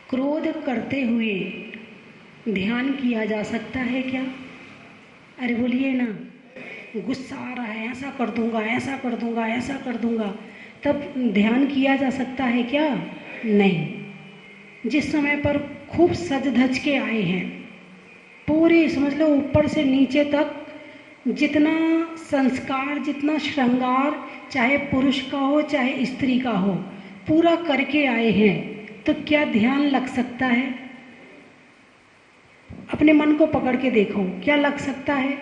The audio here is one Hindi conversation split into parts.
क्रोध करते हुए ध्यान किया जा सकता है क्या? अरे बोलिए ना। गुस्सा आ रहा है, ऐसा कर दूंगा, ऐसा कर दूंगा, ऐसा कर दूंगा, तब ध्यान किया जा सकता है क्या? नहीं। जिस समय पर खूब सज धज के आए हैं, पूरी समझ लो ऊपर से नीचे तक जितना संस्कार, जितना श्रृंगार, चाहे पुरुष का हो चाहे स्त्री का हो, पूरा करके आए हैं, तो क्या ध्यान लग सकता है? अपने मन को पकड़ के देखो, क्या लग सकता है?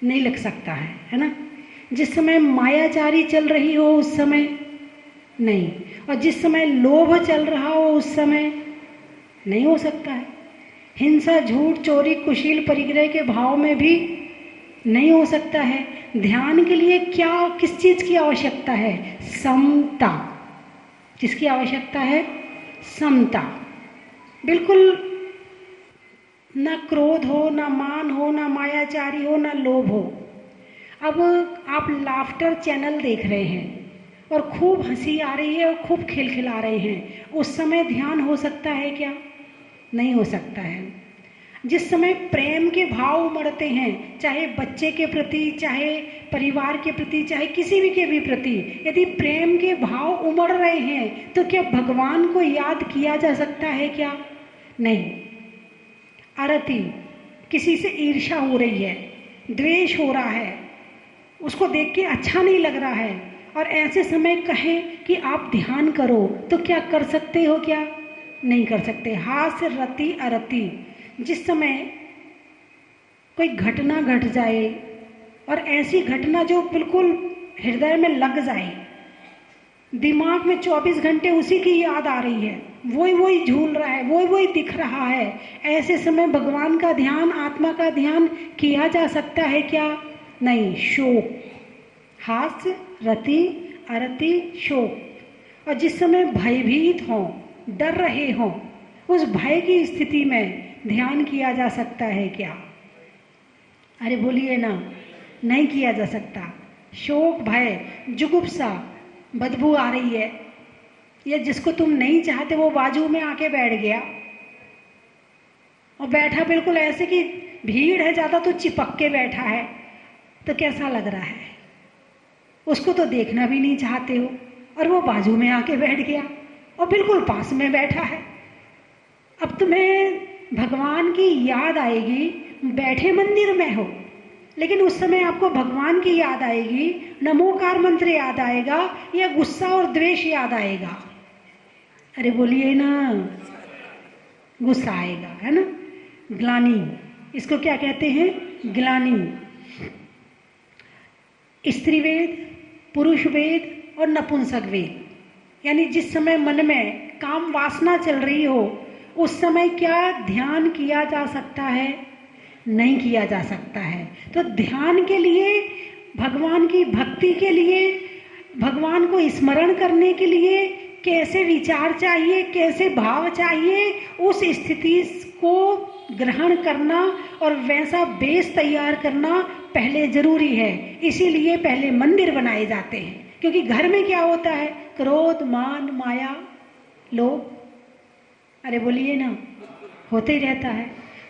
नहीं लग सकता है ना? जिस समय मायाचारी चल रही हो उस समय नहीं, और जिस समय लोभ चल रहा हो उस समय नहीं हो सकता है। हिंसा, झूठ, चोरी, कुशील, परिग्रह के भाव में भी नहीं हो सकता है। ध्यान के लिए क्या, किस चीज की आवश्यकता है? समता। किसकी आवश्यकता है? समता। बिल्कुल ना क्रोध हो, ना मान हो, ना मायाचारी हो, ना लोभ हो। अब आप लाफ्टर चैनल देख रहे हैं और खूब हंसी आ रही है और खूब खिलखिला रहे हैं, उस समय ध्यान हो सकता है क्या? नहीं हो सकता है। जिस समय प्रेम के भाव उमड़ते हैं, चाहे बच्चे के प्रति, चाहे परिवार के प्रति, चाहे किसी भी के भी प्रति, यदि प्रेम के भाव उमड़ रहे हैं तो क्या भगवान को याद किया जा सकता है क्या? नहीं। आरती, किसी से ईर्ष्या हो रही है, द्वेष हो रहा है, उसको देख के अच्छा नहीं लग रहा है, और ऐसे समय कहें कि आप ध्यान करो, तो क्या कर सकते हो क्या? नहीं कर सकते। हास्य रति अरति, जिस समय कोई घटना घट जाए और ऐसी घटना जो बिल्कुल हृदय में लग जाए, दिमाग में 24 घंटे उसी की याद आ रही है, वही झूल रहा है, वही दिख रहा है, ऐसे समय भगवान का ध्यान, आत्मा का ध्यान किया जा सकता है क्या? नहीं। शोक, हास्य रति अरति शोक, और जिस समय भयभीत हो, डर रहे हो, उस भय की स्थिति में ध्यान किया जा सकता है क्या? अरे बोलिए ना। नहीं किया जा सकता। शोक, भय, जुगुप्सा, बदबू आ रही है, या जिसको तुम नहीं चाहते वो बाजू में आके बैठ गया, और बैठा बिल्कुल ऐसे कि भीड़ है ज्यादा तो चिपक के बैठा है, तो कैसा लग रहा है? उसको तो देखना भी नहीं चाहते हो, और वो बाजू में आके बैठ गया और बिल्कुल पास में बैठा है। अब तुम्हें भगवान की याद आएगी, बैठे मंदिर में हो, लेकिन उस समय आपको भगवान की याद आएगी, नमोकार मंत्र याद आएगा, या गुस्सा और द्वेष याद आएगा? अरे बोलिए ना। गुस्सा आएगा, है ना? ग्लानि, इसको क्या कहते हैं? ग्लानि। स्त्रीवेद, पुरुष वेद और नपुंसक वेद, यानी जिस समय मन में काम वासना चल रही हो उस समय क्या ध्यान किया जा सकता है? नहीं किया जा सकता है। तो ध्यान के लिए, भगवान की भक्ति के लिए, भगवान को स्मरण करने के लिए कैसे विचार चाहिए, कैसे भाव चाहिए, उस स्थिति को ग्रहण करना और वैसा बेस तैयार करना पहले जरूरी है। इसीलिए पहले मंदिर बनाए जाते हैं, क्योंकि घर में क्या होता है? क्रोध, मान, माया, लोभ, अरे बोलिए ना, होते ही रहता है।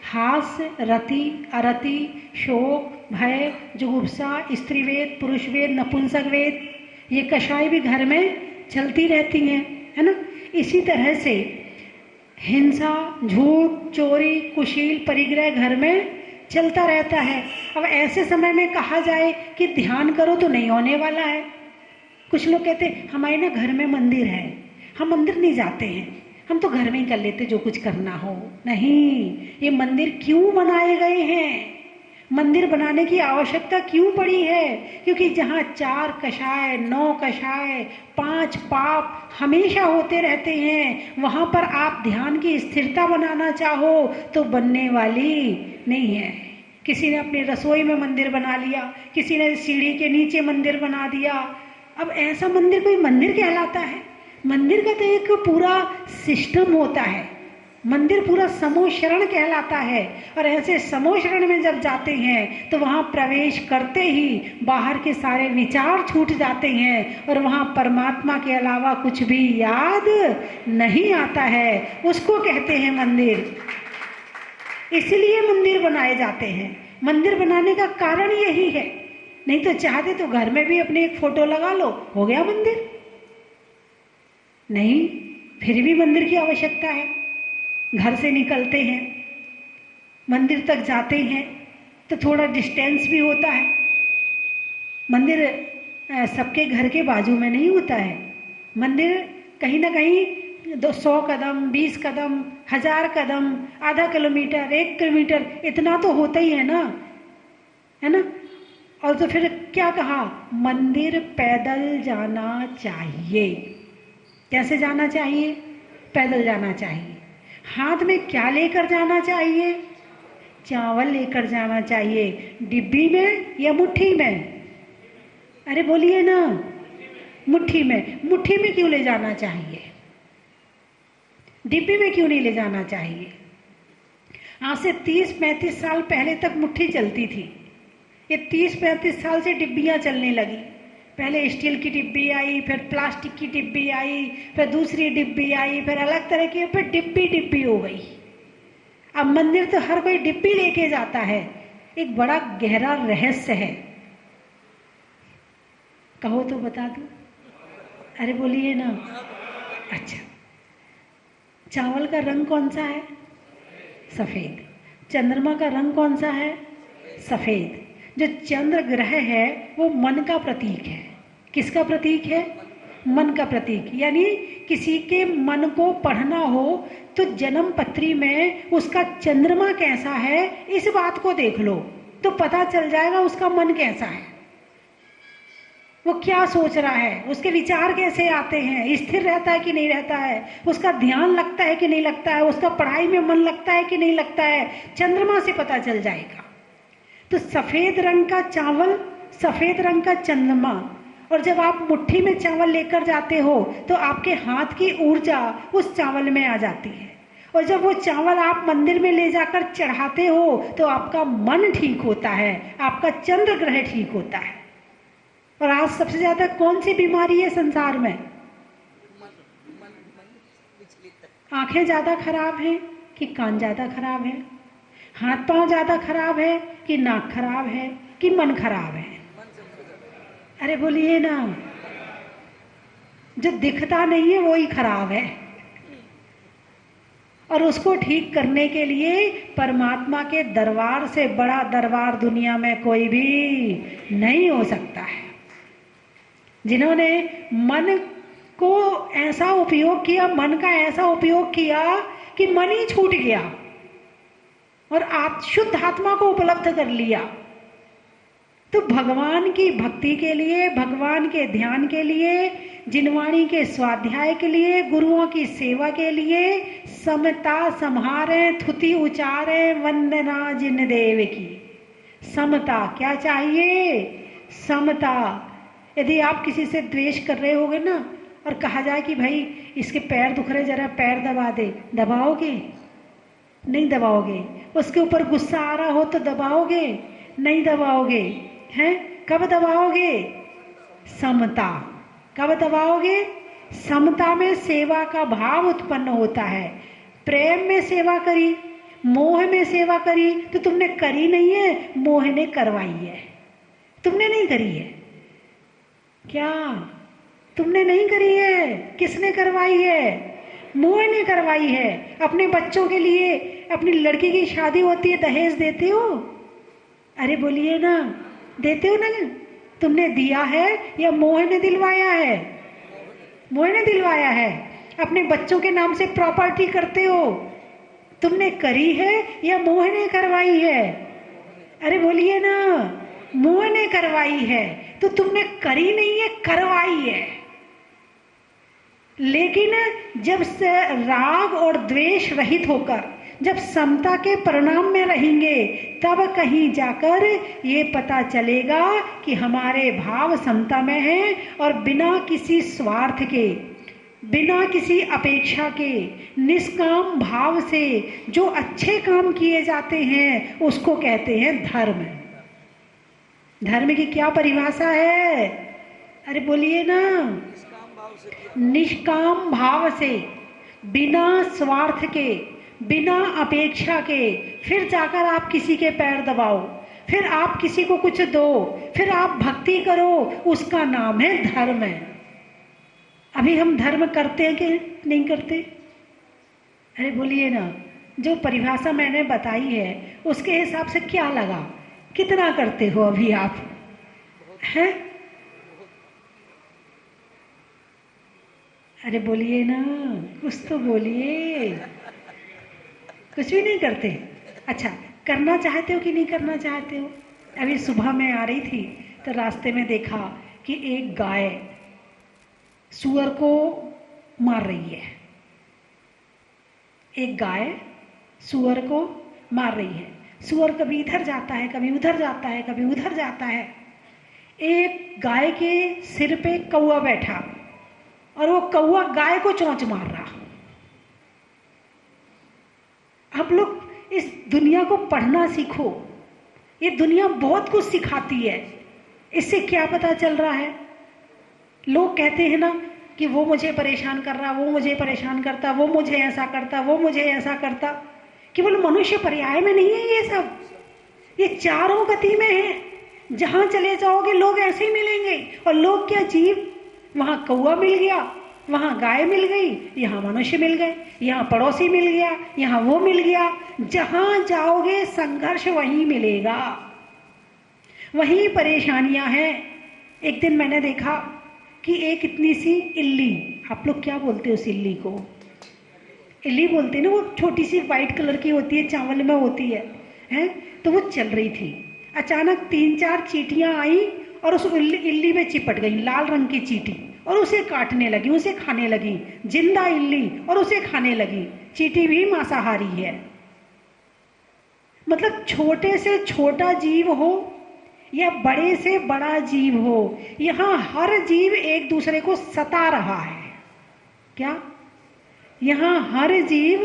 हास्य रति अरति शोक भय जुगुप्सा, स्त्रीवेद, पुरुष वेद, नपुंसक वेद, ये कषाय भी घर में चलती रहती हैं, है ना? इसी तरह से हिंसा, झूठ, चोरी, कुशील, परिग्रह घर में चलता रहता है। अब ऐसे समय में कहा जाए कि ध्यान करो तो नहीं होने वाला है। कुछ लोग कहते हैं हमारे ना घर में मंदिर है, हम मंदिर नहीं जाते हैं, हम तो घर में ही कर लेते जो कुछ करना हो। नहीं, ये मंदिर क्यों बनाए गए हैं? मंदिर बनाने की आवश्यकता क्यों पड़ी है? क्योंकि जहाँ 4 कषाय, 9 कषाय, 5 पाप हमेशा होते रहते हैं, वहां पर आप ध्यान की स्थिरता बनाना चाहो तो बनने वाली नहीं है। किसी ने अपनी रसोई में मंदिर बना लिया, किसी ने सीढ़ी के नीचे मंदिर बना दिया। अब ऐसा मंदिर कोई मंदिर कहलाता है? मंदिर का तो एक पूरा सिस्टम होता है, मंदिर पूरा समूह शरण कहलाता है। और ऐसे समूह शरण में जब जाते हैं तो वहाँ प्रवेश करते ही बाहर के सारे विचार छूट जाते हैं और वहाँ परमात्मा के अलावा कुछ भी याद नहीं आता है। उसको कहते हैं मंदिर। इसलिए मंदिर बनाए जाते हैं। मंदिर बनाने का कारण यही है। नहीं तो चाहते तो घर में भी अपनी एक फोटो लगा लो, हो गया मंदिर। नहीं, फिर भी मंदिर की आवश्यकता है। घर से निकलते हैं, मंदिर तक जाते हैं तो थोड़ा डिस्टेंस भी होता है। मंदिर सबके घर के बाजू में नहीं होता है। मंदिर कहीं ना कहीं 100 कदम, 20 कदम, 1000 कदम, आधा किलोमीटर, 1 किलोमीटर, इतना तो होता ही है ना, है ना। और तो फिर क्या कहा, मंदिर पैदल जाना चाहिए। कैसे जाना चाहिए? पैदल जाना चाहिए। हाथ में क्या लेकर जाना चाहिए? चावल लेकर जाना चाहिए। डिब्बी में या मुट्ठी में? अरे बोलिए ना, मुट्ठी में। मुट्ठी में क्यों ले जाना चाहिए? डिब्बी में क्यों नहीं ले जाना चाहिए? आज से 30-35 साल पहले तक मुट्ठी चलती थी। ये 30-35 साल से डिब्बियां चलने लगी। पहले स्टील की डिब्बी आई, फिर प्लास्टिक की डिब्बी आई, फिर दूसरी डिब्बी आई, फिर अलग तरह की, फिर डिब्बी हो गई। अब मंदिर तो हर कोई डिब्बी लेके जाता है। एक बड़ा गहरा रहस्य है, कहो तो बता दूं? अरे बोलिए ना। अच्छा, चावल का रंग कौन सा है? सफेद। चंद्रमा का रंग कौन सा है? सफेद। जो चंद्र ग्रह है वो मन का प्रतीक है। किसका प्रतीक है? मन का प्रतीक। यानी किसी के मन को पढ़ना हो तो जन्म पत्री में उसका चंद्रमा कैसा है, इस बात को देख लो तो पता चल जाएगा उसका मन कैसा है, वो क्या सोच रहा है, उसके विचार कैसे आते हैं, स्थिर रहता है कि नहीं रहता है, उसका ध्यान लगता है कि नहीं लगता है, उसका पढ़ाई में मन लगता है कि नहीं लगता है, चंद्रमा से पता चल जाएगा। तो सफेद रंग का चावल, सफेद रंग का चंद्रमा। और जब आप मुट्ठी में चावल लेकर जाते हो तो आपके हाथ की ऊर्जा उस चावल में आ जाती है। और जब वो चावल आप मंदिर में ले जाकर चढ़ाते हो तो आपका मन ठीक होता है, आपका चंद्र ग्रह ठीक होता है। और आज सबसे ज्यादा कौन सी बीमारी है संसार में? आंखें ज्यादा खराब हैं कि कान ज्यादा खराब है? हाथ पांव ज्यादा खराब है कि नाक खराब है कि मन खराब है? अरे बोलिए ना। जो दिखता नहीं है वो ही खराब है। और उसको ठीक करने के लिए परमात्मा के दरबार से बड़ा दरबार दुनिया में कोई भी नहीं हो सकता है। जिन्होंने मन को ऐसा उपयोग किया, मन का ऐसा उपयोग किया कि मन ही छूट गया और आप शुद्ध आत्मा को उपलब्ध कर लिया। तो भगवान की भक्ति के लिए, भगवान के ध्यान के लिए, जिनवाणी के स्वाध्याय के लिए, गुरुओं की सेवा के लिए समता संहारे, थुति उचारे, वंदना जिन देव की। समता क्या चाहिए? समता। यदि आप किसी से द्वेष कर रहे होगे ना और कहा जाए कि भाई इसके पैर दुख रहे, जरा पैर दबा दे, दबाओगे? नहीं दबाओगे। उसके ऊपर गुस्सा आ रहा हो तो दबाओगे? नहीं दबाओगे। हैं? कब दबाओगे? समता। कब दबाओगे? समता में सेवा का भाव उत्पन्न होता है। प्रेम में सेवा करी, मोह में सेवा करी तो तुमने करी नहीं है, मोह ने करवाई है। तुमने नहीं करी है। क्या तुमने नहीं करी है? किसने करवाई है? मोह ने करवाई है। अपने बच्चों के लिए, अपनी लड़की की शादी होती है, दहेज देते हो? अरे बोलिए ना, देते हो ना? तुमने दिया है या मोह ने दिलवाया है? मोह ने दिलवाया है। अपने बच्चों के नाम से प्रॉपर्टी करते हो, तुमने करी है या मोह ने करवाई है? अरे बोलिए ना, मोह ने करवाई है। तो तुमने करी नहीं है, करवाई है। लेकिन जब से राग और द्वेष रहित होकर, जब समता के परिणाम में रहेंगे, तब कहीं जाकर ये पता चलेगा कि हमारे भाव समता में हैं और बिना किसी स्वार्थ के, बिना किसी अपेक्षा के, निष्काम भाव से जो अच्छे काम किए जाते हैं उसको कहते हैं धर्म। धर्म की क्या परिभाषा है? अरे बोलिए ना। निष्काम भाव से, बिना स्वार्थ के, बिना अपेक्षा के, फिर जाकर आप किसी के पैर दबाओ, फिर आप किसी को कुछ दो, फिर आप भक्ति करो, उसका नाम है धर्म। अभी हम धर्म करते हैं कि नहीं करते? अरे बोलिए ना। जो परिभाषा मैंने बताई है उसके हिसाब से क्या लगा, कितना करते हो अभी आप? हैं? अरे बोलिए ना, कुछ तो बोलिए। कुछ भी नहीं करते? अच्छा, करना चाहते हो कि नहीं करना चाहते हो? अभी सुबह मैं आ रही थी तो रास्ते में देखा कि एक गाय सूअर को मार रही है। एक गाय सूअर को मार रही है। सूअर कभी इधर जाता है, कभी उधर जाता है, कभी उधर जाता है। एक गाय के सिर पे कौवा बैठा और वो कौवा गाय को चोंच मार रहा। आप लोग इस दुनिया को पढ़ना सीखो। ये दुनिया बहुत कुछ सिखाती है। इससे क्या पता चल रहा है? लोग कहते हैं ना कि वो मुझे परेशान कर रहा, वो मुझे परेशान करता, वो मुझे ऐसा करता, वो मुझे ऐसा करता। केवल मनुष्य पर्याय में नहीं है ये सब, ये चारों गति में है। जहां चले जाओगे लोग ऐसे ही मिलेंगे। और लोग क्या, जीव। वहां कौवा मिल गया, वहां गाय मिल गई, यहाँ मनुष्य मिल गए, यहाँ पड़ोसी मिल गया, यहाँ वो मिल गया। जहां जाओगे संघर्ष वहीं मिलेगा, वहीं परेशानियां हैं। एक दिन मैंने देखा कि एक इतनी सी इल्ली, आप लोग क्या बोलते हो उस इल्ली को? इल्ली बोलते हैं ना, वो छोटी सी वाइट कलर की होती है, चावल में होती है, हैं? तो वो चल रही थी। अचानक 3-4 चींटियां आई और उस इल्ली में चिपट गई, लाल रंग की चींटी, और उसे काटने लगी, उसे खाने लगी। जिंदा इल्ली और उसे खाने लगी। चींटी भी मांसाहारी है। मतलब छोटे से छोटा जीव हो या बड़े से बड़ा जीव हो, यहाँ हर जीव एक दूसरे को सता रहा है। क्या? यहाँ हर जीव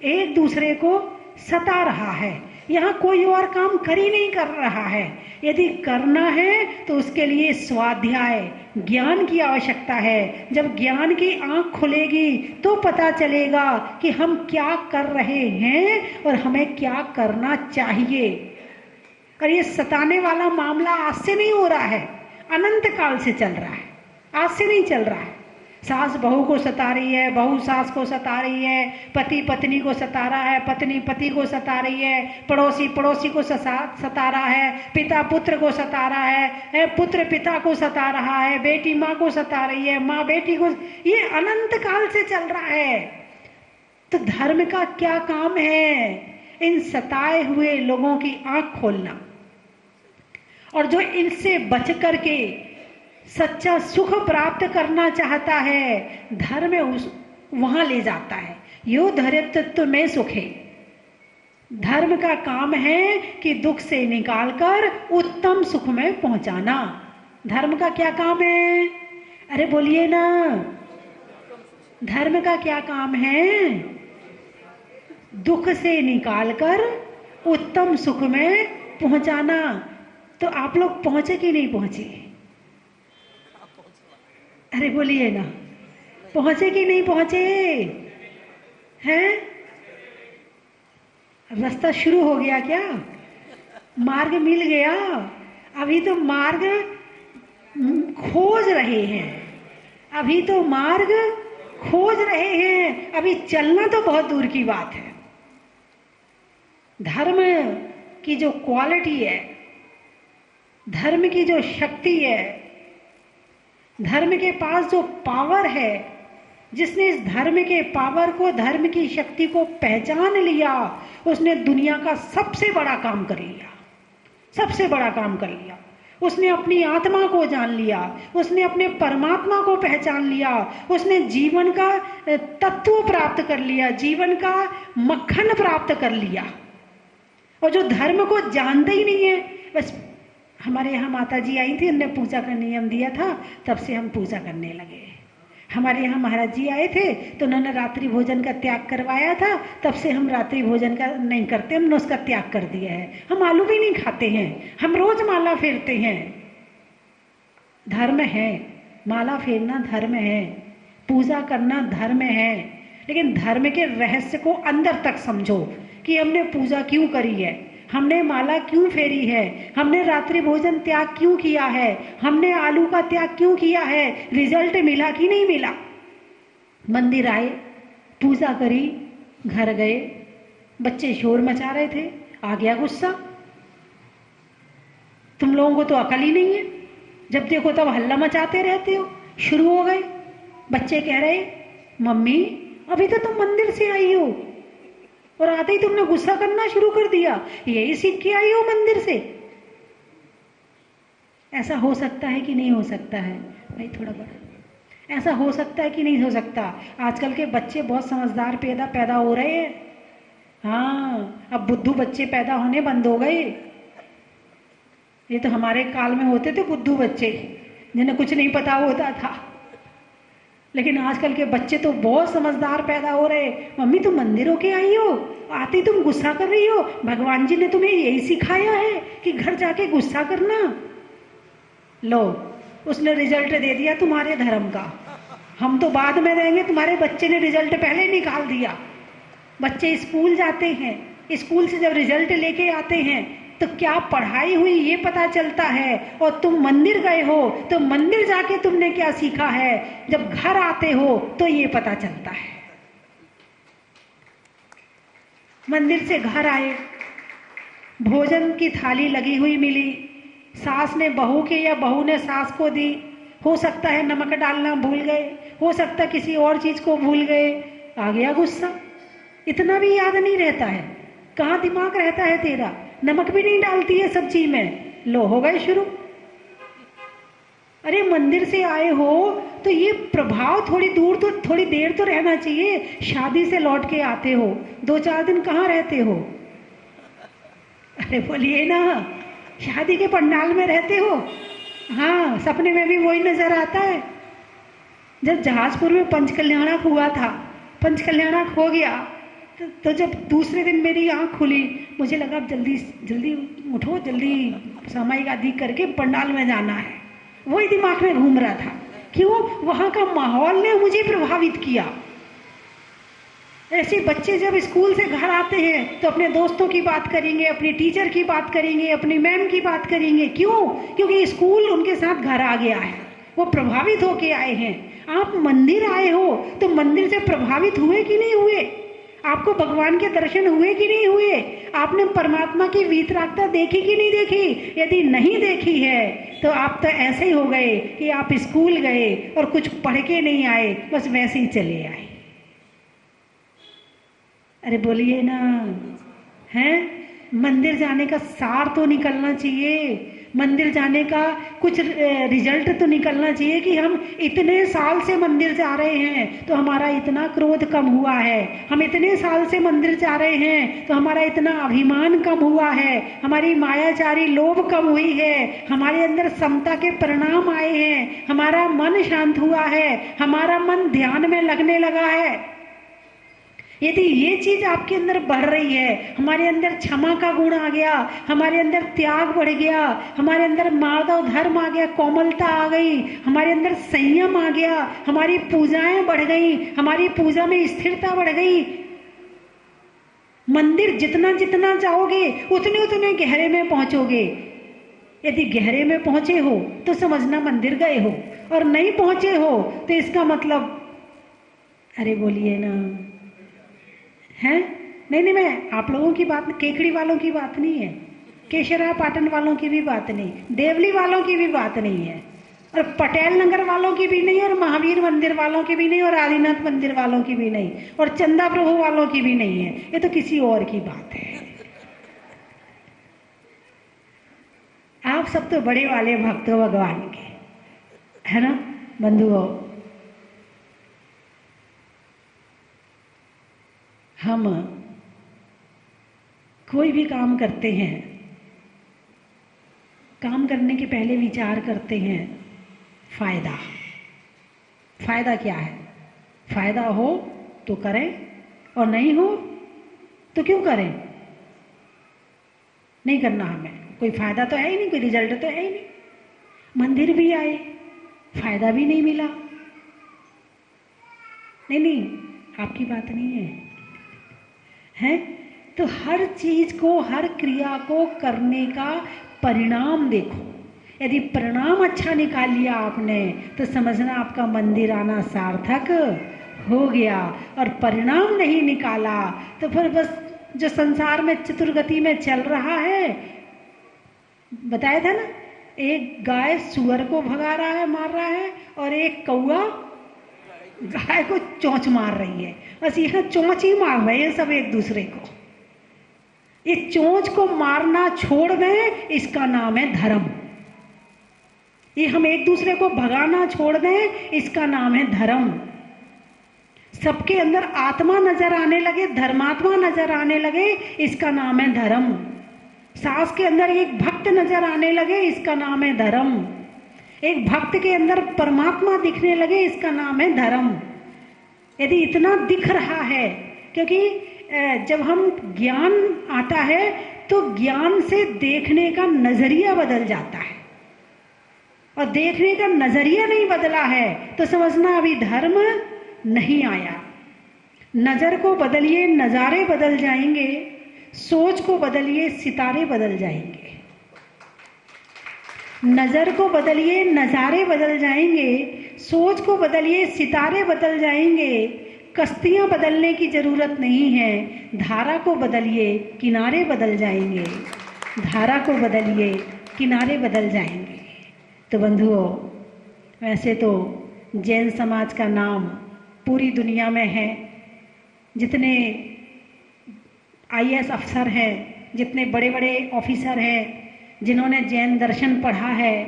एक दूसरे को सता रहा है। यहाँ कोई और काम कर ही नहीं कर रहा है। यदि करना है तो उसके लिए स्वाध्याय, ज्ञान की आवश्यकता है। जब ज्ञान की आंख खुलेगी तो पता चलेगा कि हम क्या कर रहे हैं और हमें क्या करना चाहिए। और ये सताने वाला मामला आज से नहीं हो रहा है, अनंत काल से चल रहा है, आज से नहीं चल रहा है। सास बहू को सता रही है, बहू सास को सता रही है, पति पत्नी को सता रहा है, पत्नी पति को सता रही है, पड़ोसी पड़ोसी को सता रहा है, पिता पुत्र को सता रहा है, पुत्र पिता को सता रहा है, बेटी माँ को सता रही है, माँ बेटी को। ये अनंत काल से चल रहा है। तो धर्म का क्या काम है? इन सताए हुए लोगों की आंख खोलना, और जो इनसे बच करके सच्चा सुख प्राप्त करना चाहता है, धर्म उस वहां ले जाता है। यो धैर्यत्व में सुख है। धर्म का काम है कि दुख से निकालकर उत्तम सुख में पहुंचाना। धर्म का क्या काम है? अरे बोलिए ना। धर्म का क्या काम है? दुख से निकालकर उत्तम सुख में पहुंचाना। तो आप लोग पहुंचे कि नहीं पहुंचे? अरे बोलिए ना, पहुंचे कि नहीं पहुंचे? हैं? रास्ता शुरू हो गया क्या? मार्ग मिल गया? अभी तो मार्ग खोज रहे हैं, अभी तो मार्ग खोज रहे हैं, अभी चलना तो बहुत दूर की बात है। धर्म की जो क्वालिटी है, धर्म की जो शक्ति है, धर्म के पास जो पावर है, जिसने इस धर्म के पावर को, धर्म की शक्ति को पहचान लिया, उसने दुनिया का सबसे बड़ा काम कर लिया, सबसे बड़ा काम कर लिया। उसने अपनी आत्मा को जान लिया, उसने अपने परमात्मा को पहचान लिया, उसने जीवन का तत्व प्राप्त कर लिया, जीवन का मक्खन प्राप्त कर लिया। और जो धर्म को जानते ही नहीं है, बस हमारे यहाँ माता जी आई थी, उन्होंने पूजा का नियम दिया था, तब से हम पूजा करने लगे। हमारे यहाँ महाराज जी आए थे तो उन्होंने रात्रि भोजन का त्याग करवाया था, तब से हम रात्रि भोजन का नहीं करते, हमने उसका त्याग कर दिया है। हम आलू भी नहीं खाते हैं, हम रोज माला फेरते हैं। धर्म है, माला फेरना धर्म है, पूजा करना धर्म है, लेकिन धर्म के रहस्य को अंदर तक समझो कि हमने पूजा क्यों करी है, हमने माला क्यों फेरी है, हमने रात्रि भोजन त्याग क्यों किया है, हमने आलू का त्याग क्यों किया है, रिजल्ट मिला कि नहीं मिला। मंदिर आए, पूजा करी, घर गए, बच्चे शोर मचा रहे थे, आ गया गुस्सा। तुम लोगों को तो अकल ही नहीं है, जब देखो तब हल्ला मचाते रहते हो। शुरू हो गए, बच्चे कह रहे मम्मी अभी तो तुम मंदिर से आई हो और आते ही तुमने गुस्सा करना शुरू कर दिया, यही सीख के आई हो मंदिर से। ऐसा हो सकता है कि नहीं हो सकता है भाई, थोड़ा बड़ा ऐसा हो सकता है कि नहीं हो सकता। आजकल के बच्चे बहुत समझदार पैदा हो रहे हैं। हाँ, अब बुद्धू बच्चे पैदा होने बंद हो गए। ये तो हमारे काल में होते थे बुद्धू बच्चे, जिन्हें कुछ नहीं पता होता था, लेकिन आजकल के बच्चे तो बहुत समझदार पैदा हो रहे। मम्मी तुम मंदिर होके आई हो, आते ही तुम गुस्सा कर रही हो, भगवान जी ने तुम्हें यही सिखाया है कि घर जाके गुस्सा करना। लो, उसने रिजल्ट दे दिया तुम्हारे धर्म का। हम तो बाद में देंगे, तुम्हारे बच्चे ने रिजल्ट पहले निकाल दिया। बच्चे स्कूल जाते हैं, स्कूल से जब रिजल्ट लेके आते हैं तो क्या पढ़ाई हुई ये पता चलता है, और तुम मंदिर गए हो तो मंदिर जाके तुमने क्या सीखा है, जब घर आते हो तो ये पता चलता है। मंदिर से घर आए, भोजन की थाली लगी हुई मिली, सास ने बहू के या बहू ने सास को दी, हो सकता है नमक डालना भूल गए, हो सकता है किसी और चीज को भूल गए, आ गया गुस्सा। इतना भी याद नहीं रहता है, कहाँ दिमाग रहता है तेरा, नमक भी नहीं डालती है सब्जी में, लो हो गए शुरू। अरे मंदिर से आए हो तो ये प्रभाव थोड़ी देर तो रहना चाहिए। शादी से लौट के आते हो, 2-4 दिन कहाँ रहते हो? अरे बोलिए ना, शादी के पंडाल में रहते हो। हाँ, सपने में भी वही नजर आता है। जब जहाजपुर में पंचकल्याणक हुआ था, पंचकल्याणक हो गया तो जब दूसरे दिन मेरी आंख खुली, मुझे लगा अब जल्दी जल्दी उठो, जल्दी सामायिक आदि करके पंडाल में जाना है। वही दिमाग में घूम रहा था। क्यों? वहां का माहौल ने मुझे प्रभावित किया। ऐसे बच्चे जब स्कूल से घर आते हैं तो अपने दोस्तों की बात करेंगे, अपनी टीचर की बात करेंगे, अपनी मैम की बात करेंगे। क्यों? क्योंकि स्कूल उनके साथ घर आ गया है, वो प्रभावित होके आए हैं। आप मंदिर आए हो तो मंदिर से प्रभावित हुए कि नहीं हुए? आपको भगवान के दर्शन हुए कि नहीं हुए? आपने परमात्मा की वीतरागता देखी कि नहीं देखी? यदि नहीं देखी है तो आप तो ऐसे ही हो गए कि आप स्कूल गए और कुछ पढ़ के नहीं आए, बस वैसे ही चले आए। अरे बोलिए ना, हैं? मंदिर जाने का सार तो निकलना चाहिए, मंदिर जाने का कुछ रिजल्ट तो निकलना चाहिए कि हम इतने साल से मंदिर जा रहे हैं तो हमारा इतना क्रोध कम हुआ है, हम इतने साल से मंदिर जा रहे हैं तो हमारा इतना अभिमान कम हुआ है, हमारी मायाचारी लोभ कम हुई है, हमारे अंदर समता के परिणाम आए हैं, हमारा मन शांत हुआ है, हमारा मन ध्यान में लगने लगा है। यदि ये चीज आपके अंदर बढ़ रही है, हमारे अंदर क्षमा का गुण आ गया, हमारे अंदर त्याग बढ़ गया, हमारे अंदर माधव धर्म आ गया, कोमलता आ गई, हमारे अंदर संयम आ गया, हमारी पूजाएं बढ़ गई, हमारी पूजा में स्थिरता बढ़ गई। मंदिर जितना जितना जाओगे उतने उतने गहरे में पहुंचोगे। यदि गहरे में पहुंचे हो तो समझना मंदिर गए हो, और नहीं पहुंचे हो तो इसका मतलब, अरे बोलिए ना, हैं? नहीं, मैं आप लोगों की बात, केकड़ी वालों की बात नहीं है, केशरा पाटन वालों की भी बात नहीं, देवली वालों की भी बात नहीं है, और पटेल नगर वालों की भी नहीं, और महावीर मंदिर वालों की भी नहीं, और आदिनाथ मंदिर वालों की भी नहीं, और चंदा प्रभु वालों की भी नहीं है। ये तो किसी और की बात है। आप सब तो बड़े वाले भक्त हो भगवान के, है ना बंधुओं? हम कोई भी काम करते हैं, काम करने के पहले विचार करते हैं फायदा क्या है? फायदा हो तो करें और नहीं हो तो क्यों करें? नहीं करना हमें, कोई फायदा तो है ही नहीं, कोई रिजल्ट तो है ही नहीं। मंदिर भी आए, फायदा भी नहीं मिला। नहीं, आपकी बात नहीं है? तो हर चीज को, हर क्रिया को करने का परिणाम देखो। यदि परिणाम अच्छा निकाल लिया आपने तो समझना आपका मंदिर आना सार्थक हो गया, और परिणाम नहीं निकाला तो फिर बस जो संसार में चतुर्गति में चल रहा है, बताया था ना, एक गाय सुअर को भगा रहा है, मार रहा है, और एक कौआ गाय को चोंच मार रही है। बस यह चोंच ही मार रहे हैं सब एक दूसरे को। ये चोंच को मारना छोड़ दें, इसका नाम है धर्म। ये हम एक दूसरे को भगाना छोड़ दें, इसका नाम है धर्म। सबके अंदर आत्मा नजर आने लगे, धर्मात्मा नजर आने लगे, इसका नाम है धर्म। सास के अंदर एक भक्त नजर आने लगे, इसका नाम है धर्म। एक भक्त के अंदर परमात्मा दिखने लगे, इसका नाम है धर्म। यदि इतना दिख रहा है, क्योंकि जब हम ज्ञान आता है तो ज्ञान से देखने का नजरिया बदल जाता है, और देखने का नजरिया नहीं बदला है तो समझना अभी धर्म नहीं आया। नजर को बदलिए, नजारे बदल जाएंगे। सोच को बदलिए, सितारे बदल जाएंगे। नजर को बदलिए, नजारे बदल जाएंगे। सोच को बदलिए, सितारे बदल जाएंगे। कश्तियां बदलने की जरूरत नहीं है, धारा को बदलिए, किनारे बदल जाएंगे। धारा को बदलिए, किनारे बदल जाएंगे। तो बंधुओं, वैसे तो जैन समाज का नाम पूरी दुनिया में है। जितने आईएएस अफसर हैं, जितने बड़े बड़े ऑफिसर हैं, जिन्होंने जैन दर्शन पढ़ा है,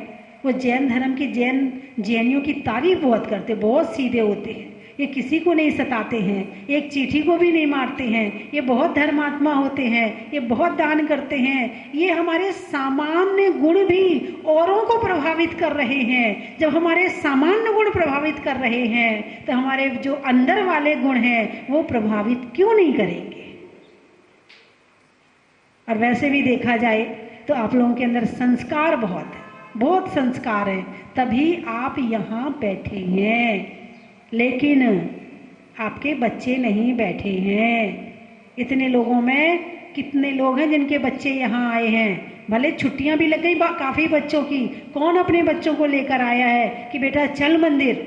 वो जैन धर्म की जैनियों की तारीफ बहुत करते, बहुत सीधे होते हैं। ये किसी को नहीं सताते हैं, एक चींटी को भी नहीं मारते हैं, ये बहुत धर्मात्मा होते हैं, ये बहुत दान करते हैं। ये हमारे सामान्य गुण भी औरों को प्रभावित कर रहे हैं। जब हमारे सामान्य गुण प्रभावित कर रहे हैं तो हमारे जो अंदर वाले गुण हैं वो प्रभावित क्यों नहीं करेंगे? और वैसे भी देखा जाए तो आप लोगों के अंदर संस्कार बहुत है, बहुत संस्कार है, तभी आप यहाँ बैठे हैं। लेकिन आपके बच्चे नहीं बैठे हैं। इतने लोगों में कितने लोग हैं जिनके बच्चे यहाँ आए हैं? भले छुट्टियां भी लग गई काफी बच्चों की, कौन अपने बच्चों को लेकर आया है कि बेटा चल मंदिर?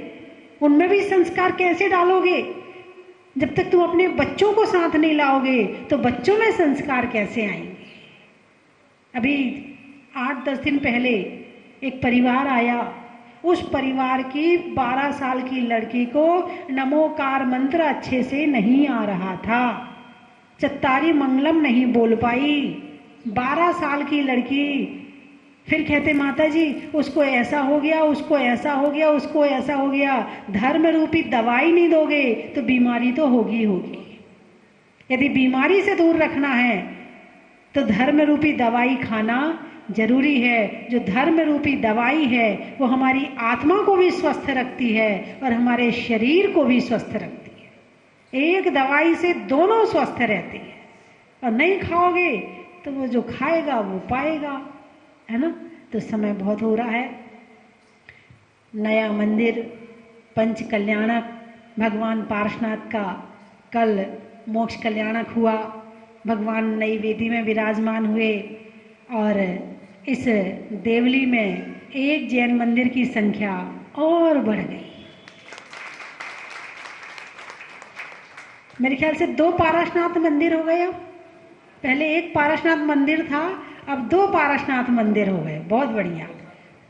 उनमें भी संस्कार कैसे डालोगे? जब तक तुम अपने बच्चों को साथ नहीं लाओगे तो बच्चों में संस्कार कैसे आएंगे? अभी 8-10 दिन पहले एक परिवार आया, उस परिवार की 12 साल की लड़की को नमोकार मंत्र अच्छे से नहीं आ रहा था, चत्तारी मंगलम नहीं बोल पाई। 12 साल की लड़की। फिर कहते माता जी उसको ऐसा हो गया, उसको ऐसा हो गया, उसको ऐसा हो गया। धर्म रूपी दवाई नहीं दोगे तो बीमारी तो होगी होगी। यदि बीमारी से दूर रखना है तो धर्म रूपी दवाई खाना जरूरी है। जो धर्म रूपी दवाई है वो हमारी आत्मा को भी स्वस्थ रखती है और हमारे शरीर को भी स्वस्थ रखती है। एक दवाई से दोनों स्वस्थ रहते हैं। और नहीं खाओगे तो वो जो खाएगा वो पाएगा, है ना? तो समय बहुत हो रहा है। नया मंदिर पंच कल्याणक भगवान पार्श्वनाथ का कल मोक्ष कल्याणक हुआ। भगवान नई वेदी में विराजमान हुए और इस देवली में एक जैन मंदिर की संख्या और बढ़ गई। मेरे ख्याल से 2 पारसनाथ मंदिर हो गए। अब पहले एक पारसनाथ मंदिर था, अब 2 पारसनाथ मंदिर हो गए। बहुत बढ़िया।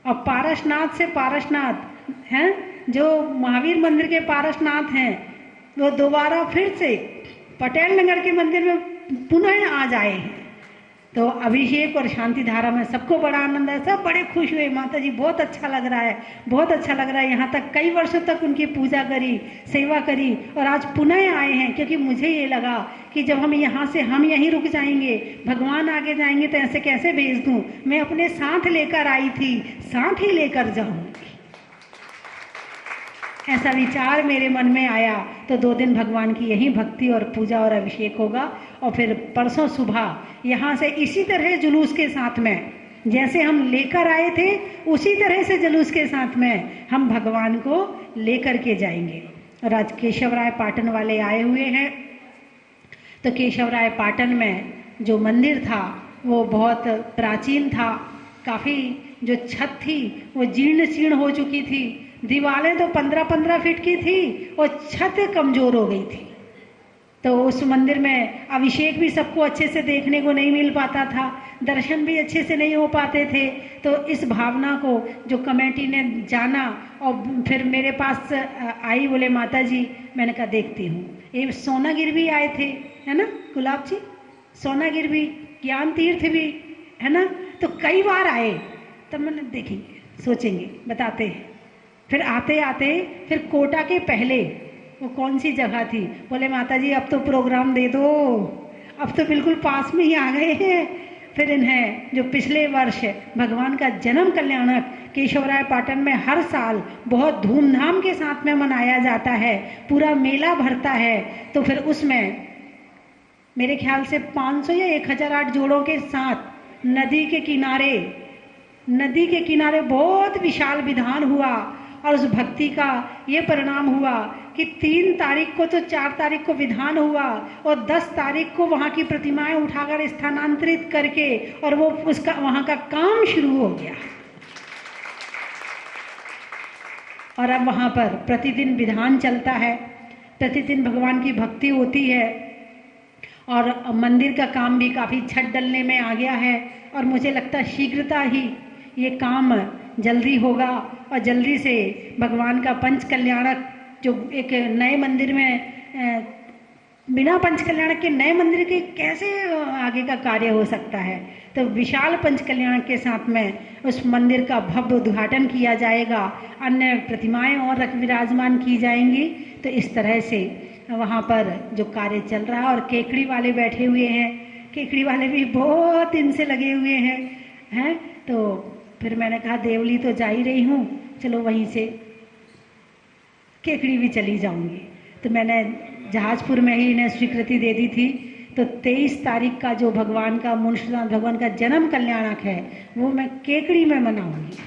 और पारसनाथ से पारसनाथ हैं, जो महावीर मंदिर के पारसनाथ हैं, वो दोबारा फिर से पटेल नगर के मंदिर में पुनः आ जाए हैं। तो अभिषेक और शांति धारा में सबको बड़ा आनंद है, सब बड़े खुश हुए। माता जी बहुत अच्छा लग रहा है, बहुत अच्छा लग रहा है। यहाँ तक कई वर्षों तक उनकी पूजा करी, सेवा करी और आज पुनः आए हैं, क्योंकि मुझे ये लगा कि जब हम यहाँ से हम यहीं रुक जाएंगे, भगवान आगे जाएंगे तो ऐसे कैसे भेज दूँ? मैं अपने साथ लेकर आई थी, साथ ही लेकर जाऊंगी। ऐसा विचार मेरे मन में आया तो 2 दिन भगवान की यही भक्ति और पूजा और अभिषेक होगा। और फिर परसों सुबह यहाँ से इसी तरह जुलूस के साथ में जैसे हम लेकर आए थे उसी तरह से जुलूस के साथ में हम भगवान को लेकर के जाएंगे। और आज केशवराय पाटन वाले आए हुए हैं। तो केशवराय पाटन में जो मंदिर था वो बहुत प्राचीन था। काफ़ी जो छत थी वो जीर्ण शीर्ण हो चुकी थी। दीवारें तो 15-15 फीट की थी और छत कमज़ोर हो गई थी। तो उस मंदिर में अभिषेक भी सबको अच्छे से देखने को नहीं मिल पाता था, दर्शन भी अच्छे से नहीं हो पाते थे। तो इस भावना को जो कमेटी ने जाना और फिर मेरे पास आई, बोले माता जी, मैंने कहा देखती हूँ। ये सोनागिर भी आए थे, है ना गुलाब जी, सोनागिर भी, ज्ञान तीर्थ भी, है ना। तो कई बार आए, तब मैंने देखेंगे, सोचेंगे, बताते हैं। फिर आते आते फिर कोटा के पहले वो कौन सी जगह थी, बोले माता जी अब तो प्रोग्राम दे दो, अब तो बिल्कुल पास में ही आ गए हैं। फिर इन्हें जो पिछले वर्ष भगवान का जन्म कल्याणक केशवराय पाटन में हर साल बहुत धूमधाम के साथ में मनाया जाता है, पूरा मेला भरता है। तो फिर उसमें मेरे ख्याल से 500 या 1008 जोड़ों के साथ नदी के किनारे बहुत विशाल विधान हुआ। और उस भक्ति का ये परिणाम हुआ कि 3 तारीख को तो 4 तारीख को विधान हुआ और 10 तारीख को वहाँ की प्रतिमाएं उठाकर स्थानांतरित करके और वो उसका वहाँ का काम शुरू हो गया। और अब वहाँ पर प्रतिदिन विधान चलता है, प्रतिदिन भगवान की भक्ति होती है और मंदिर का काम भी काफ़ी छत डलने में आ गया है। और मुझे लगता है शीघ्रता ही ये काम जल्दी होगा और जल्दी से भगवान का पंच कल्याणक जो एक नए मंदिर में बिना पंच कल्याणक के नए मंदिर के कैसे आगे का कार्य हो सकता है। तो विशाल पंच कल्याणक के साथ में उस मंदिर का भव्य उद्घाटन किया जाएगा, अन्य प्रतिमाएं और विराजमान की जाएंगी। तो इस तरह से वहाँ पर जो कार्य चल रहा है और केकड़ी वाले बैठे हुए हैं, केकड़ी वाले भी बहुत दिन से लगे हुए हैं। तो फिर मैंने कहा देवली तो जा ही रही हूँ, चलो वहीं से केकड़ी भी चली जाऊंगी। तो मैंने जहाजपुर में ही इन्हें स्वीकृति दे दी थी। तो 23 तारीख का जो भगवान का मुंशीनाथ भगवान का जन्म कल्याणक है वो मैं केकड़ी में मनाऊंगी,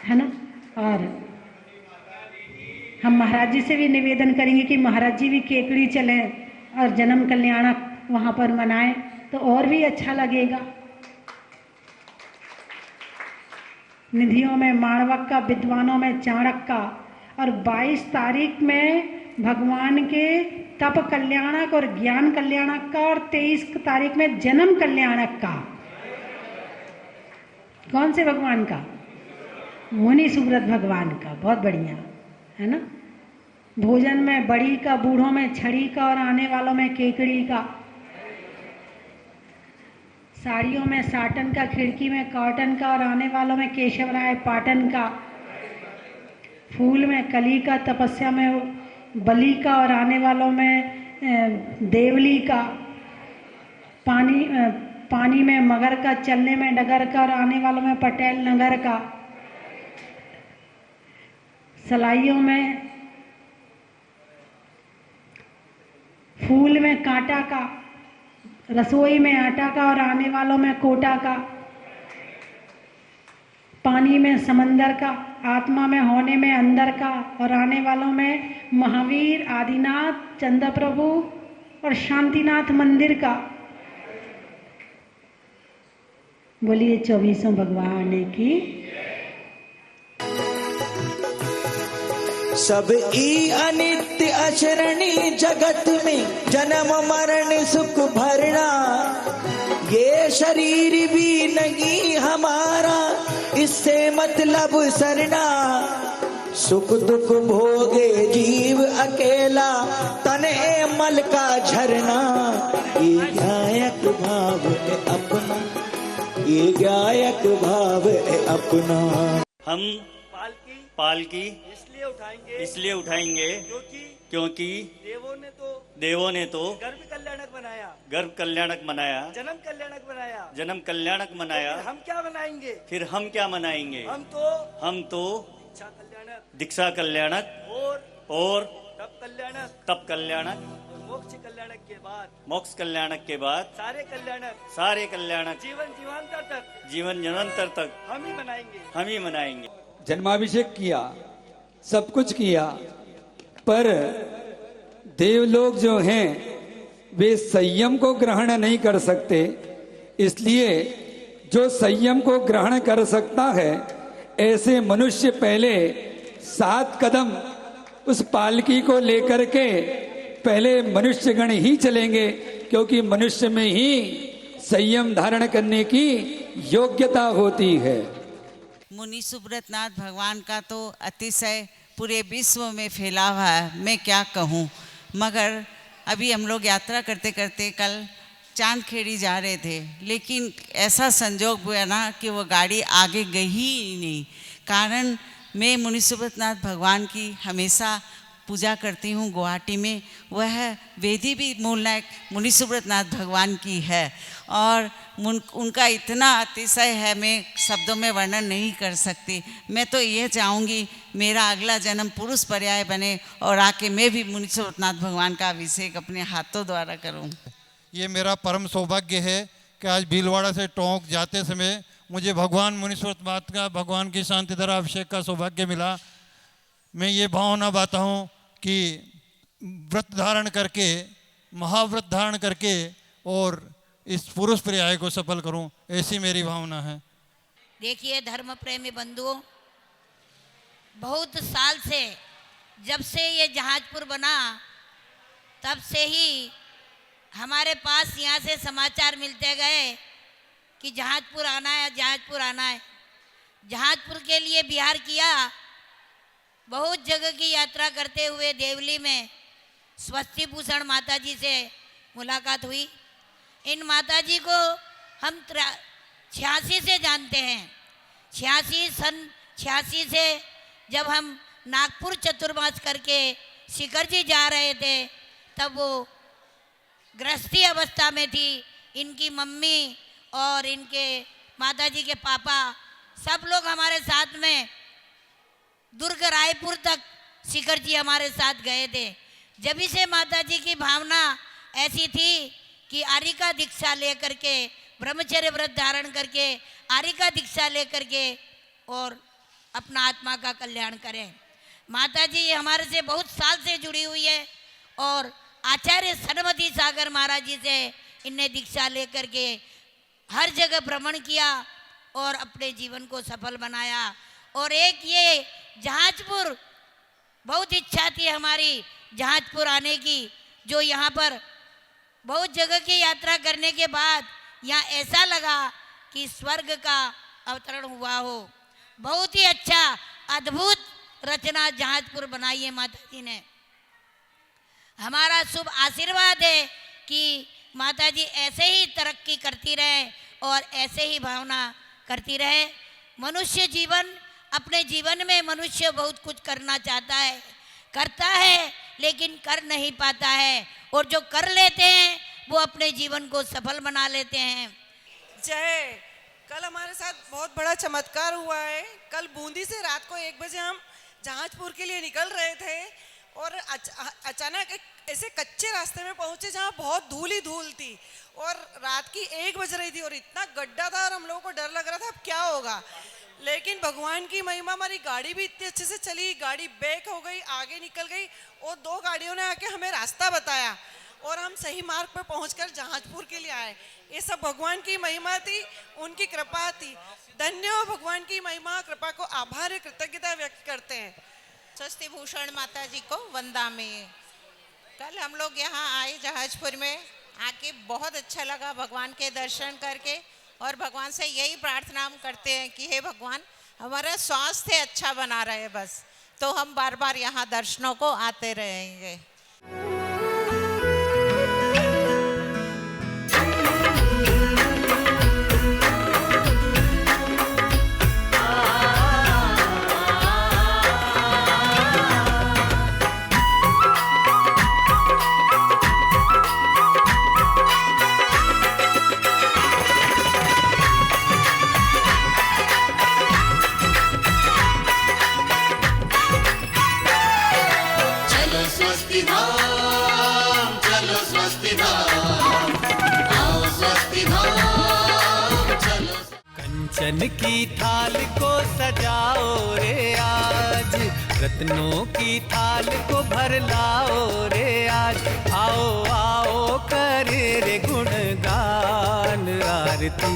है ना। और हम महाराज जी से भी निवेदन करेंगे कि महाराज जी भी केकड़ी चलें और जन्म कल्याणक वहाँ पर मनाएं तो और भी अच्छा लगेगा। निधियों में माणवक का, विद्वानों में चाणक का। और 22 तारीख में भगवान के तप कल्याणक और ज्ञान कल्याणक का और 23 तारीख में जन्म कल्याणक का। कौन से भगवान का? मुनि सुब्रत भगवान का। बहुत बढ़िया, है ना। भोजन में बड़ी का, बूढ़ों में छड़ी का और आने वालों में केकड़ी का। साड़ियों में साटन का, खिड़की में कॉटन का और आने वालों में केशवराय पाटन का। फूल में कली का, तपस्या में बलि का और आने वालों में देवली का। पानी में मगर का, चलने में डगर का और आने वालों में पटेल नगर का। सलाइयों में फूल में कांटा का, रसोई में आटा का और आने वालों में कोटा का। पानी में समंदर का, आत्मा में होने में अंदर का और आने वालों में महावीर, आदिनाथ, चंद्र प्रभु और शांतिनाथ मंदिर का। बोलिए 24 भगवान की। सब ई अनित्य अचरणी जगत में जन्म मरण सुख भरना, ये शरीर भी नहीं हमारा, इससे मतलब सरना। सुख दुख भोगे जीव अकेला, तने मल का झरना। ये गायक भाव है अपना, ये गायक भाव है अपना। हम पालकी इसलिए उठाएंगे क्योंकि देवों ने तो देवों ने तो गर्भ कल्याणक बनाया, गर्भ कल्याणक मनाया, जन्म कल्याणक बनाया, जन्म कल्याणक मनाया, फिर हम क्या बनाएंगे? फिर हम क्या मनाएंगे? हम तो इच्छा कल्याणक दीक्षा कल्याणक और तप कल्याणक, तप कल्याणक, मोक्ष कल्याणक के बाद मोक्ष कल्याणक के बाद सारे कल्याणक, सारे कल्याणक जीवन जीवांतर तक जीवन निरंतर तक हम ही बनाएंगे। हम ही मनाएंगे। जन्माभिषेक किया, सब कुछ किया, पर देवलोक जो हैं वे संयम को ग्रहण नहीं कर सकते। इसलिए जो संयम को ग्रहण कर सकता है ऐसे मनुष्य पहले 7 कदम उस पालकी को लेकर के पहले मनुष्यगण ही चलेंगे, क्योंकि मनुष्य में ही संयम धारण करने की योग्यता होती है। मुनि सुब्रतनाथ भगवान का तो अतिशय पूरे विश्व में फैला हुआ है, मैं क्या कहूँ। मगर अभी हम लोग यात्रा करते करते कल चांदखेड़ी जा रहे थे, लेकिन ऐसा संजोग हुआ ना कि वो गाड़ी आगे गई ही नहीं। कारण मैं मुनि सुब्रतनाथ भगवान की हमेशा पूजा करती हूँ गुवाहाटी में। वह वेदी भी मूल नायक मुनि सुब्रतनाथ भगवान की है और उनका इतना अतिशय है, मैं शब्दों में वर्णन नहीं कर सकती। मैं तो ये चाहूँगी मेरा अगला जन्म पुरुष पर्याय बने और आके मैं भी मुनि सुब्रतनाथ भगवान का अभिषेक अपने हाथों द्वारा करूँ। ये मेरा परम सौभाग्य है कि आज भीलवाड़ा से टोंक जाते समय मुझे भगवान मुनि सुब्रतनाथ का भगवान की शांतिधारा अभिषेक का सौभाग्य मिला। मैं ये भावना बाता हूँ कि व्रत धारण करके, महाव्रत धारण करके और इस पुरुष पर्याय को सफल करूं, ऐसी मेरी भावना है। देखिए धर्म प्रेमी बंधुओं, बहुत साल से, जब से ये जहाजपुर बना तब से ही हमारे पास यहाँ से समाचार मिलते गए कि जहाजपुर आना है, जहाजपुर आना है। जहाजपुर के लिए बिहार किया, बहुत जगह की यात्रा करते हुए देवली में स्वस्ति भूषण माता जी से मुलाकात हुई। इन माता जी को हम 86 से जानते हैं। 86 से जब हम नागपुर चतुर्मास करके शिखर जी जा रहे थे तब वो गृहस्थी अवस्था में थी। इनकी मम्मी और इनके माता जी के पापा सब लोग हमारे साथ में दुर्ग रायपुर तक शिखर जी हमारे साथ गए थे। जब से माता जी की भावना ऐसी थी कि आर्य का दीक्षा लेकर के, ब्रह्मचर्य व्रत धारण करके आर्य का दीक्षा लेकर के और अपना आत्मा का कल्याण करें। माता जी हमारे से बहुत साल से जुड़ी हुई है और आचार्य सनमती सागर महाराज जी से इनने दीक्षा लेकर के हर जगह भ्रमण किया और अपने जीवन को सफल बनाया। और एक ये जहाजपुर, बहुत इच्छा थी हमारी जहाजपुर आने की, जो यहाँ पर बहुत जगह की यात्रा करने के बाद यहाँ ऐसा लगा कि स्वर्ग का अवतरण हुआ हो। बहुत ही अच्छा अद्भुत रचना जहाजपुर बनाई है माता जी ने। हमारा शुभ आशीर्वाद है कि माता जी ऐसे ही तरक्की करती रहे और ऐसे ही भावना करती रहे। मनुष्य जीवन, अपने जीवन में मनुष्य बहुत कुछ करना चाहता है, करता है, लेकिन कर नहीं पाता है, और जो कर लेते हैं वो अपने जीवन को सफल बना लेते हैं। जय। कल हमारे साथ बहुत बड़ा चमत्कार हुआ है। कल बूंदी से रात को 1 बजे हम जहाजपुर के लिए निकल रहे थे और अचानक एक ऐसे कच्चे रास्ते में पहुंचे जहां बहुत धूल ही धूल थी और रात की 1 बज रही थी और इतना गड्ढा था और हम लोगों को डर लग रहा था अब क्या होगा। लेकिन भगवान की महिमा, हमारी गाड़ी भी इतने अच्छे से चली, गाड़ी बैक हो गई, आगे निकल गई और 2 गाड़ियों ने आके हमें रास्ता बताया और हम सही मार्ग पर पहुंचकर जहाजपुर के लिए आए। ये सब भगवान की महिमा थी, उनकी कृपा थी। धन्य हो भगवान की महिमा कृपा को आभार कृतज्ञता व्यक्त करते हैं। स्वस्ति भूषण माता जी को वंदा में। कल हम लोग यहाँ आए जहाजपुर में, आके बहुत अच्छा लगा भगवान के दर्शन करके, और भगवान से यही प्रार्थना हम करते हैं कि हे भगवान हमारा स्वास्थ्य अच्छा बना रहे, बस तो हम बार बार यहाँ दर्शनों को आते रहेंगे। स्वस्ति धाम, चलो स्वस्ति धाम, आओ स्वस्ति धाम, चलो। कंचन की थाल को सजाओ रे आज, रत्नों की थाल को भर लाओ रे आज। आओ आओ करे रे गुणगान आरती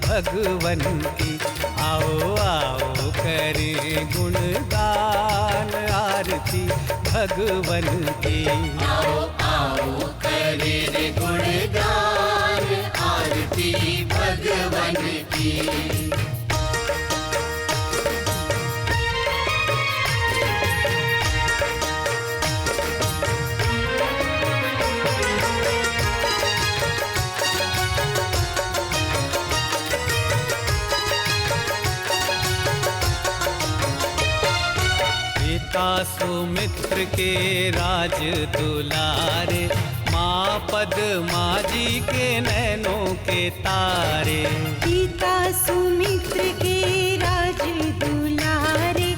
भगवन की, आओ आओ करे गुणगान आरती भगवन की। आओ आओ करे रे गुणगान आरती भगवन की। सुमित्र के राज दुलारे, माँ पद्मा जी के नैनों के तारे। पिता सुमित्र के राज दुलारे,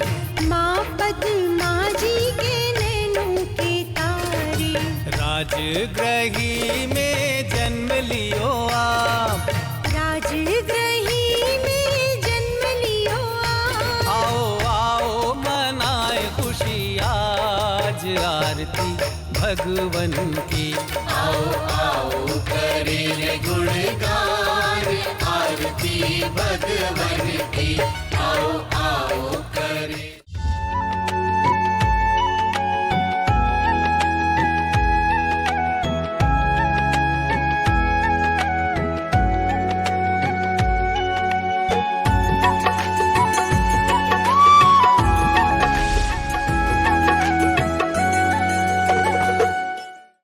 माँ पद्मा जी के नैनों के तारे। राजगृही में जन्म लियो आप, राजगृही में जन्म लियो आप। आओ आओ मनाए खुशी आज आरती भगवन की। आओ आओ करे रे गुणगान आरती भगवन की। आओ आओ करे